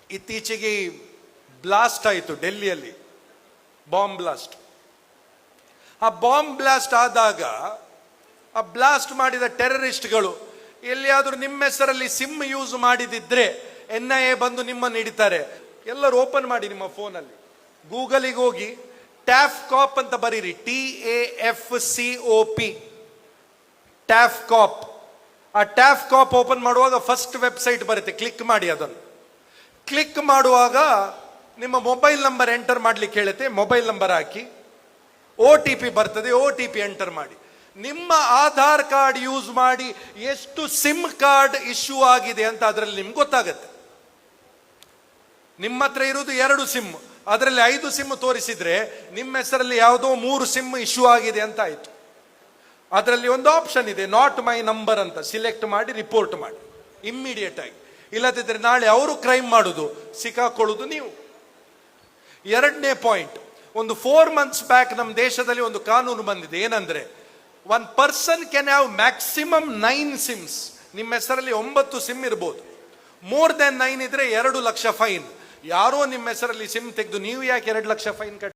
ಇತ್ತೀಚೆಗೆ ಬ್ಲಾಸ್ಟ್ ಆಯಿತು ಡೆಲ್ಲಿಯಲ್ಲಿ, bomb blast. ಆ ಬಾಂಬ್ ಬ್ಲಾಸ್ಟ್ ಆದಾಗ ಆ ಬ್ಲಾಸ್ಟ್ ಮಾಡಿದ ಟೆರರಿಸ್ಟ್ಗಳು ಎಲ್ಲಿಯಾದರೂ ನಿಮ್ಮ ಹೆಸರಲ್ಲಿ ಸಿಮ್ ಯೂಸ್ ಮಾಡಿದಿದ್ರೆ NIA ಬಂದು ನಿಮ್ಮನ್ನು ಹಿಡಿತಾರೆ. ಎಲ್ಲರೂ ಓಪನ್ ಮಾಡಿ ನಿಮ್ಮ ಫೋನಲ್ಲಿ, ಗೂಗಲಿಗೆ ಹೋಗಿ ಟ್ಯಾಫ್ಕಾಪ್ ಅಂತ ಬರೀರಿ, TAFCOP, ಟ್ಯಾಫ್ಕಾಪ್. ಆ ಟ್ಯಾಫ್ಕಾಪ್ ಓಪನ್ ಮಾಡುವಾಗ ಫಸ್ಟ್ ವೆಬ್ಸೈಟ್ ಬರುತ್ತೆ, ಕ್ಲಿಕ್ ಮಾಡಿ. ಅದನ್ನು ಕ್ಲಿಕ್ ಮಾಡುವಾಗ ನಿಮ್ಮ ಮೊಬೈಲ್ ನಂಬರ್ ಎಂಟರ್ ಮಾಡ್ಲಿಕ್ಕೆ ಹೇಳುತ್ತೆ. ಮೊಬೈಲ್ ನಂಬರ್ ಹಾಕಿ, OTP ಬರ್ತದೆ, OTP ಎಂಟರ್ ಮಾಡಿ. ನಿಮ್ಮ ಆಧಾರ್ ಕಾರ್ಡ್ ಯೂಸ್ ಮಾಡಿ ಎಷ್ಟು ಸಿಮ್ ಕಾರ್ಡ್ ಇಶ್ಯೂ ಆಗಿದೆ ಅಂತ ಅದರಲ್ಲಿ ನಿಮ್ಗೆ ಗೊತ್ತಾಗತ್ತೆ. ನಿಮ್ಮ ಹತ್ರ ಇರುವುದು 2 ಸಿಮ್, ಅದರಲ್ಲಿ 5 ಸಿಮ್ ತೋರಿಸಿದ್ರೆ ನಿಮ್ಮ ಹೆಸರಲ್ಲಿ ಯಾವುದೋ 3 ಸಿಮ್ ಇಶ್ಯೂ ಆಗಿದೆ ಅಂತ ಆಯ್ತು. ಅದರಲ್ಲಿ ಒಂದು ಆಪ್ಷನ್ ಇದೆ, ನಾಟ್ ಮೈ ನಂಬರ್ ಅಂತ, ಸಿಲೆಕ್ಟ್ ಮಾಡಿ ರಿಪೋರ್ಟ್ ಮಾಡಿ ಇಮ್ಮಿಡಿಯೇಟ್ ಆಗಿ. ಇಲ್ಲದಿದ್ದರೆ ನಾಳೆ ಅವರು ಕ್ರೈಮ್ ಮಾಡುದು, ಸಿಕ್ಕಾಕೊಳ್ಳುದು ನೀವು. 2ನೇ ಪಾಯಿಂಟ್, ಒಂದು 4 months ಬ್ಯಾಕ್ ನಮ್ಮ ದೇಶದಲ್ಲಿ ಒಂದು ಕಾನೂನು ಬಂದಿದೆ. ಏನಂದ್ರೆ, 1 person can have maximum 9 Sims. ನಿಮ್ಮ ಹೆಸರಲ್ಲಿ 9 ಸಿಮ್ ಇರ್ಬೋದು. ಮೋರ್ ದೆನ್ 9 ಇದ್ರೆ 2 ಲಕ್ಷ ಫೈನ್. ಯಾರೋ ನಿಮ್ಮ ಹೆಸರಲ್ಲಿ ಸಿಮ್ ತೆಗೆದು ನೀವು ಯಾಕೆ 2 ಲಕ್ಷ ಫೈನ್ ಕಟ್ಟಿ